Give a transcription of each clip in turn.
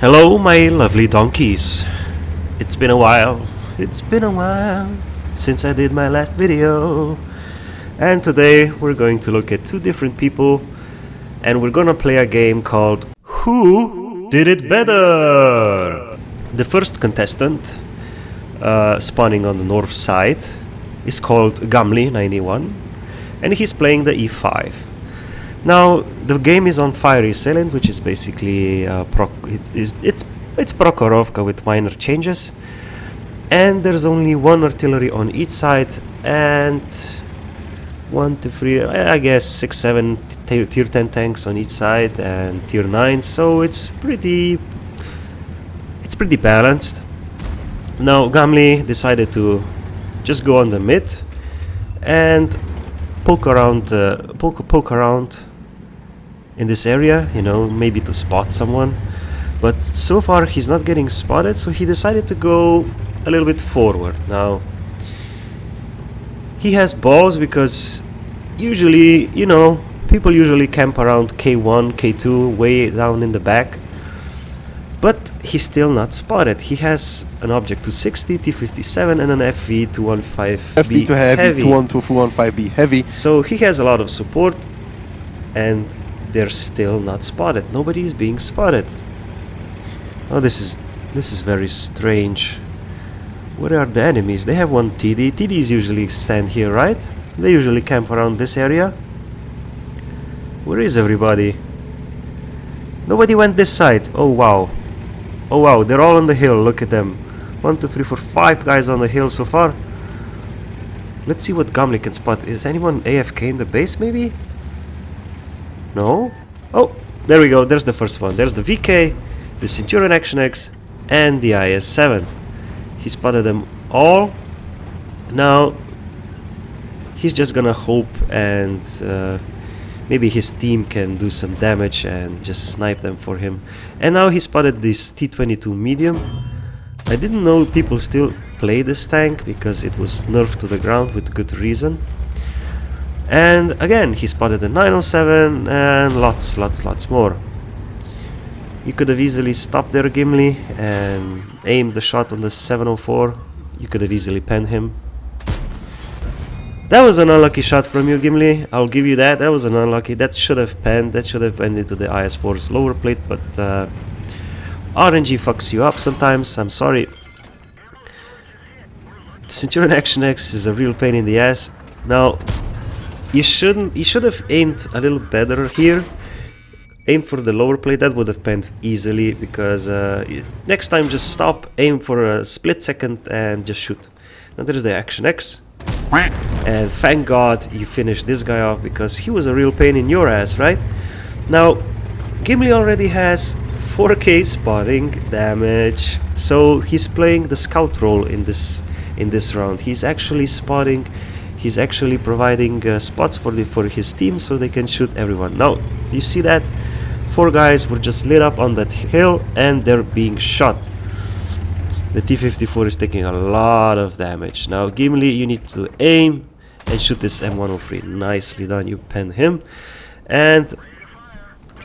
Hello, my lovely donkeys. It's been a while. It's been a while since I did my last video. And today we're going to look at two different people and we're gonna play a game called Who Did It Better? The first contestant, spawning on the north side, is called Gamle 91 and he's playing the E5. Now the game is on Fiery Assailant, which is basically it's Prokhorovka with minor changes, and there's only one artillery on each side and 1, 2, 3, I guess 6, 7 tier 10 tanks on each side and tier 9, so it's pretty balanced. Now Gamle decided to just go on the mid and poke around in this area, you know, maybe to spot someone, but so far he's not getting spotted, so he decided to go a little bit forward. Now he has balls because usually, you know, people usually camp around K1, K2 way down in the back, but he's still not spotted. He has an object 260, T57 and an FV 215B FV to heavy, 212-215B heavy. So he has a lot of support and they're still not spotted. Nobody is being spotted. Oh, this is very strange. Where are the enemies? They have one TD. TDs usually stand here, right? They usually camp around this area. Where is everybody? Nobody went this side. Oh wow. Oh wow, they're all on the hill. Look at them. 1, 2, 3, 4, 5 guys on the hill so far. Let's see what Gamle can spot. Is anyone AFK in the base maybe? No? Oh, there we go. There's the first one. There's the VK, the CheechAnoEx, and the IS-7. He spotted them all. Now, he's just gonna hope and maybe his team can do some damage and just snipe them for him. And now he spotted this T-22 medium. I didn't know people still play this tank because it was nerfed to the ground with good reason. And again, he spotted the 907 and lots more. You could have easily stopped there, Gamle, and aimed the shot on the 704. You could have easily penned him. That was an unlucky shot from you, Gamle. I'll give you that. That was an unlucky. That should have penned. That should have went into the IS-4's lower plate, but RNG fucks you up sometimes. I'm sorry. The CheechAnoEx is a real pain in the ass. Now, you should have aimed a little better here. Aim for the lower plate. That would have penned easily because next time just stop, aim for a split second and just shoot. Now there's the CheechAnoEx. And thank God you finished this guy off because he was a real pain in your ass, right? Now, Gamle already has 4k spotting damage, so he's playing the scout role in this round. He's actually spotting. He's actually providing spots for his team so they can shoot everyone. Now, you see that 4 guys were just lit up on that hill and they're being shot. The T-54 is taking a lot of damage. Now, Gamle, you need to aim and shoot this M103. Nicely done, you penned him. And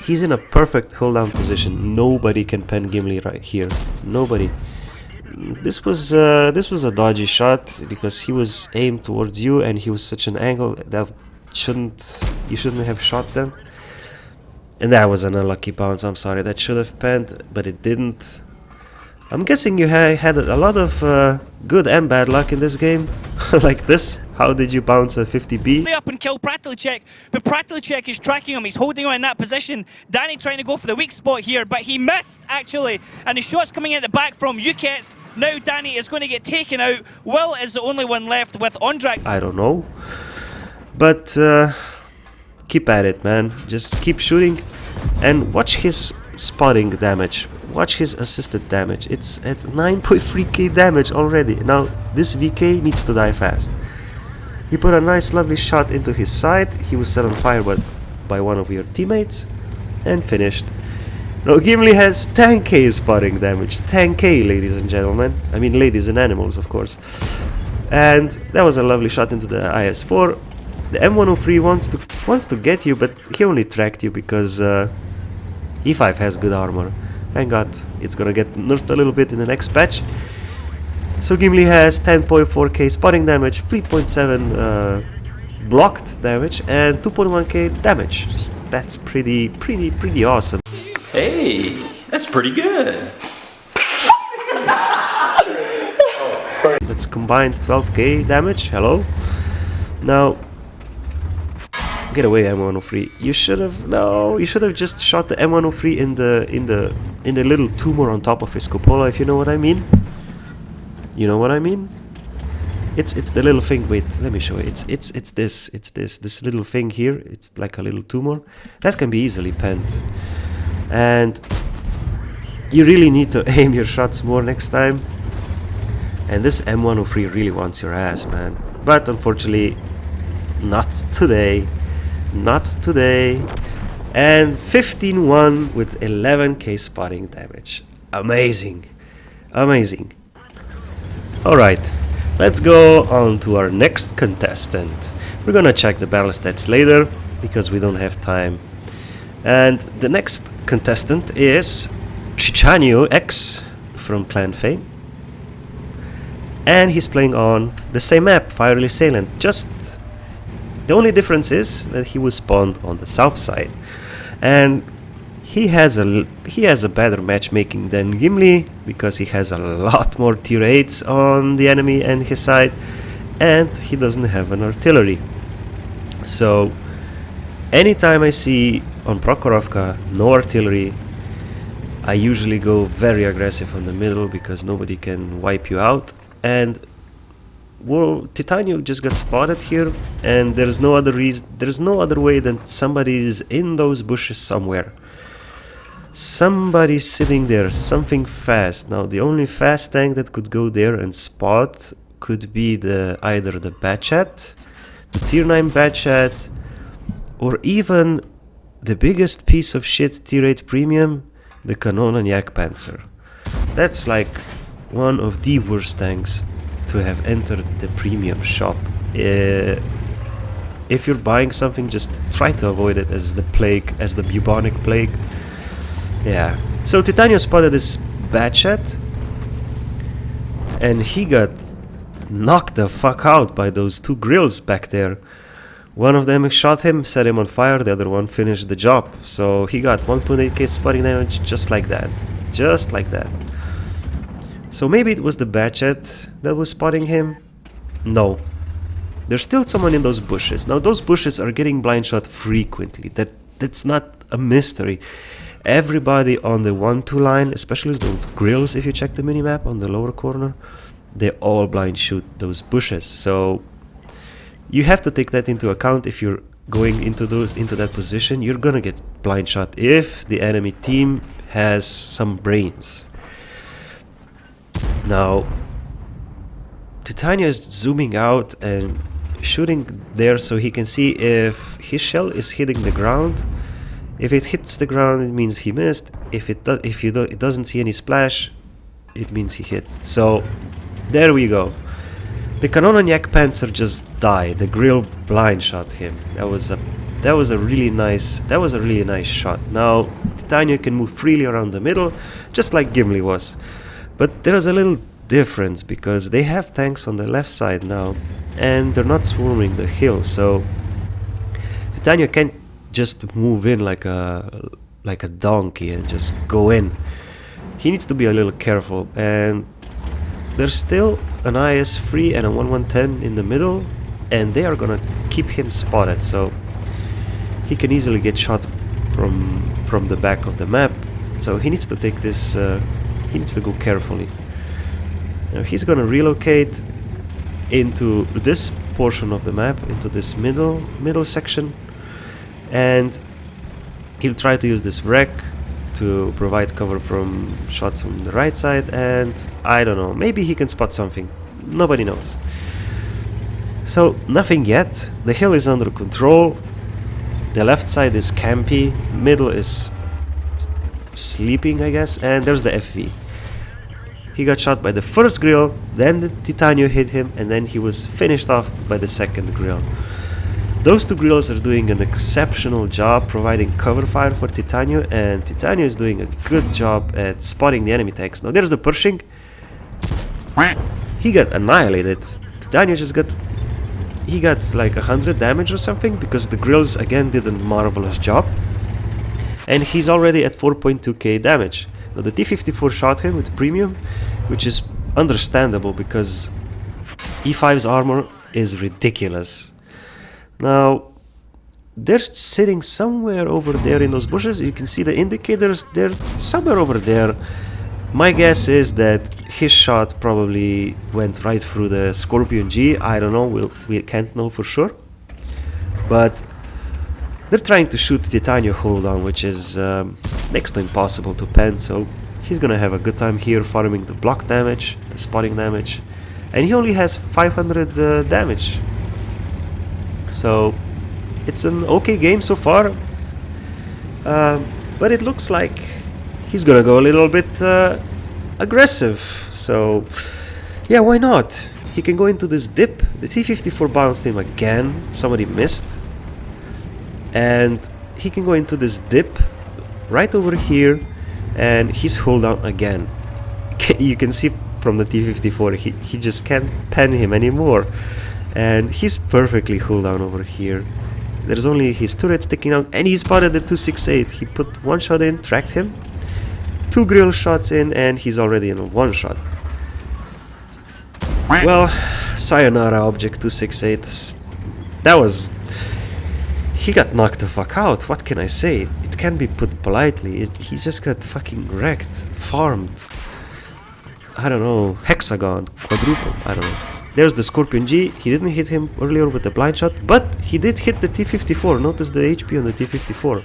he's in a perfect hold down position. Nobody can pen Gamle right here. Nobody. This was a dodgy shot because he was aimed towards you and he was such an angle that you shouldn't have shot them. And that was an unlucky bounce. I'm sorry, that should have penned, but it didn't. I'm guessing you had a lot of good and bad luck in this game. Like this. How did you bounce a 50B? Up and kill CheechAnoEx, but CheechAnoEx is tracking him. He's holding him in that position. Danny trying to go for the weak spot here, but he missed actually. And the shot's coming in the back from CheechAnoEx. Now Danny is going to get taken out. Will is the only one left with Ondrak. I don't know. But keep at it, man. Just keep shooting and watch his spotting damage. Watch his assisted damage. It's at 9.3k damage already. Now this VK needs to die fast. He put a nice lovely shot into his side. He was set on fire by one of your teammates and finished. Now Gamle has 10k spotting damage. 10k, ladies and gentlemen. I mean ladies and animals, of course. And that was a lovely shot into the IS-4. The M103 wants to get you, but he only tracked you because E5 has good armor. Thank God. It's gonna get nerfed a little bit in the next patch. So Gamle has 10.4k spotting damage, 3.7 blocked damage, and 2.1k damage. That's pretty awesome. Hey, that's pretty good. That's combined 12k damage. Hello. Now, get away, M103. You should have just shot the M103 in the little tumor on top of his cupola, if you know what I mean. You know what I mean? It's the little thing. Wait, let me show you. It's this little thing here. It's like a little tumor that can be easily penned, and you really need to aim your shots more next time. And this M103 really wants your ass, man. But unfortunately, not today. Not today. And 15-1 with 11k spotting damage. Amazing. Amazing. Alright, let's go on to our next contestant. We're gonna check the battle stats later, because we don't have time. And the next contestant is CheechAnoEx from Clan Fame. And he's playing on the same map, Fiery Assailant. Just the only difference is that he was spawned on the south side, and he has a better matchmaking than Gamle because he has a lot more tier 8s on the enemy and his side, and he doesn't have an artillery. So anytime I see on Prokhorovka no artillery, I usually go very aggressive on the middle because nobody can wipe you out. And well, Titanium just got spotted here, and there's no other way than somebody's in those bushes somewhere. Somebody's sitting there, something fast. Now the only fast tank that could go there and spot could be either the Batchat, the tier 9 Batchat, or even the biggest piece of shit tier 8 premium, the CheechAnoEx Panzer. That's like one of the worst tanks to have entered the premium shop. If you're buying something, just try to avoid it as the plague, as the bubonic plague. Yeah. So Titanium spotted this Batchat, and he got knocked the fuck out by those two grills back there. One of them shot him, set him on fire, the other one finished the job. So he got 1.8k spotting damage just like that. Just like that. So maybe it was the Batchat that was spotting him? No. There's still someone in those bushes. Now those bushes are getting blind shot frequently. That's not a mystery. Everybody on the 1-2 line, especially those grills, if you check the minimap on the lower corner, they all blind shoot those bushes. So you have to take that into account if you're going into that position. You're gonna get blind shot if the enemy team has some brains. Now Titania is zooming out and shooting there so he can see if his shell is hitting the ground. If it hits the ground, it means he missed. If it doesn't see any splash, it means he hit. So there we go. The CheechAnoEx Panzer just died. The grill blind shot him. That was a really nice shot. Now Titania can move freely around the middle, just like Gamle was. But there's a little difference because they have tanks on the left side now, and they're not swarming the hill. So Titania can't just move in like a donkey and just go in. He needs to be a little careful, and there's still an IS-3 and a 1110 in the middle, and they are gonna keep him spotted, so he can easily get shot from the back of the map. So he needs to take this, he needs to go carefully. Now he's gonna relocate into this portion of the map, into this middle section, and he'll try to use this wreck to provide cover from shots from the right side, and I don't know, maybe he can spot something. Nobody knows. So nothing yet. The hill is under control. The left side is campy, middle is sleeping, I guess, and there's the FV. He got shot by the first grill, then the Titanium hit him, and then he was finished off by the second grill. Those two grills are doing an exceptional job providing cover fire for Titania, and Titania is doing a good job at spotting the enemy tanks. Now there's the Pershing. He got annihilated. Titania just got... He got like 100 damage or something, because the grills again did a marvelous job. And he's already at 4.2k damage. Now the T-54 shot him with premium, which is understandable because E5's armor is ridiculous. Now, they're sitting somewhere over there in those bushes. You can see the indicators, they're somewhere over there. My guess is that his shot probably went right through the Scorpion G. I don't know, we can't know for sure. But they're trying to shoot Titania hold on, which is next to impossible to pen, so he's gonna have a good time here farming the block damage, the spotting damage. And he only has 500 damage. So it's an okay game so far, but it looks like he's gonna go a little bit aggressive. So yeah, why not? He can go into this dip. The T-54 bounced him again, somebody missed, and he can go into this dip right over here, and he's hold down again. You can see from the T-54 he just can't pen him anymore. And he's perfectly hold down over here. There's only his turret sticking out, and he spotted the 268. He put one shot in, tracked him, two grill shots in, and he's already in a one shot. Well, sayonara object 268. That was... He got knocked the fuck out. What can I say? It can be put politely. He just got fucking wrecked, farmed. I don't know, hexagon, quadruple, I don't know. There's the Scorpion G. He didn't hit him earlier with the blind shot, but he did hit the T-54. Notice the HP on the T-54.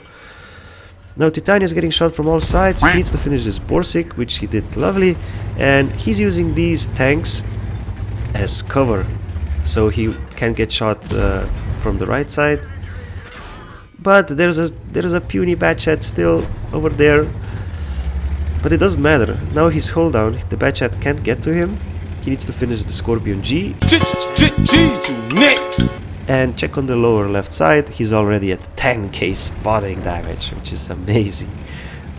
Now Titania is getting shot from all sides. He needs to finish this Borsig, which he did lovely. And he's using these tanks as cover, so he can get shot from the right side. But there's a puny Batchat still over there. But it doesn't matter. Now he's hold down. The Batchat can't get to him. He needs to finish the Scorpion G. And check on the lower left side. He's already at 10k spotting damage, which is amazing.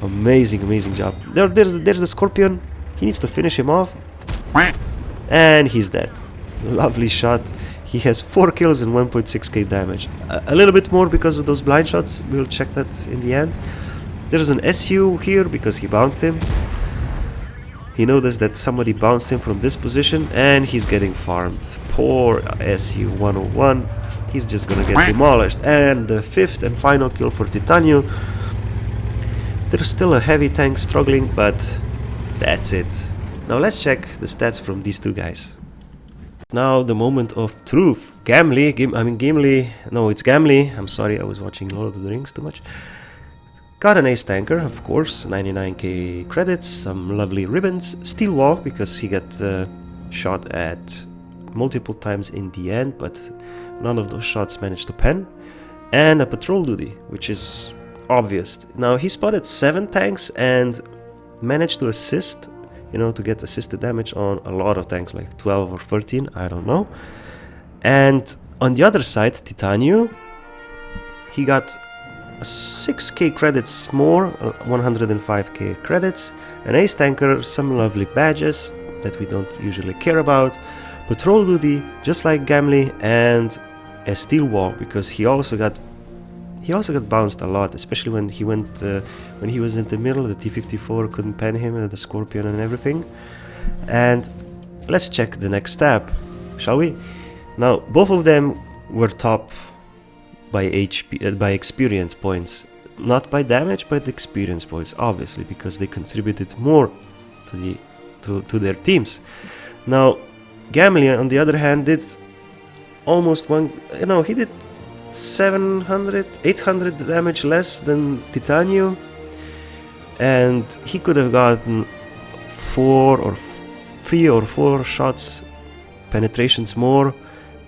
Amazing job. There's the Scorpion. He needs to finish him off. And he's dead. Lovely shot. He has 4 kills and 1.6k damage. A little bit more because of those blind shots. We'll check that in the end. There's an SU here because he bounced him. He noticed that somebody bounced him from this position, and he's getting farmed. Poor SU-101. He's just gonna get demolished. And the 5th and final kill for Titania. There's still a heavy tank struggling, but that's it. Now let's check the stats from these two guys. Now the moment of truth. Gamle, no, it's Gamle. I'm sorry, I was watching Lord of the Rings too much. Got an ace tanker, of course, 99k credits, some lovely ribbons, steel wall because he got shot at multiple times in the end, but none of those shots managed to pen, and a patrol duty, which is obvious. Now he spotted 7 tanks and managed to assist, to get assisted damage on a lot of tanks, like 12 or 13, I don't know. And on the other side, Titania, he got 6k credits more, 105k credits, an ace tanker, some lovely badges that we don't usually care about, patrol duty just like Gamle, and a steel wall because he also got bounced a lot, especially when he was in the middle. The T-54 couldn't pen him, and the Scorpion and everything. And let's check the next step, shall we? Now both of them were top by HP, by experience points, not by damage, but experience points, obviously, because they contributed more to their teams. Now, Gamle, on the other hand, did almost he did 800 damage less than Titania, and he could have gotten 3 or 4 shots, penetrations more,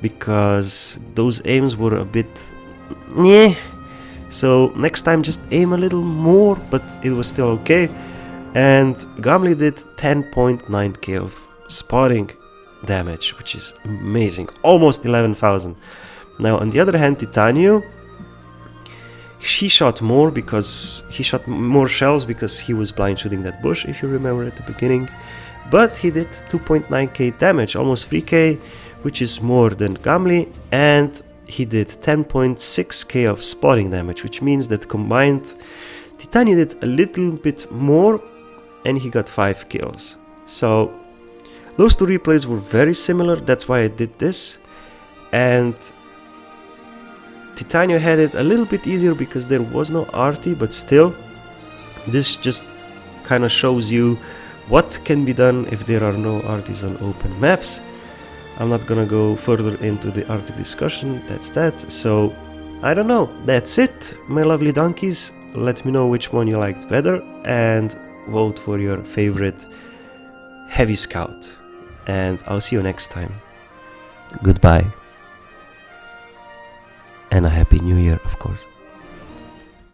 because those aims were a bit so next time just aim a little more, but it was still okay. And Gamle did 10.9k of spotting damage, which is amazing, almost 11,000. Now, on the other hand, Titania, he shot more because he shot more shells because he was blind shooting that bush, if you remember at the beginning. But he did 2.9k damage, almost 3k, which is more than Gamle, and he did 10.6k of spotting damage, which means that combined Titania did a little bit more and he got 5 kills. So those two replays were very similar, that's why I did this. And Titania had it a little bit easier because there was no arty, but still, this just kind of shows you what can be done if there are no arties on open maps. I'm not gonna go further into the arty discussion, that's that. So, I don't know, that's it, my lovely donkeys. Let me know which one you liked better and vote for your favorite heavy scout. And I'll see you next time. Goodbye. And a happy new year, of course.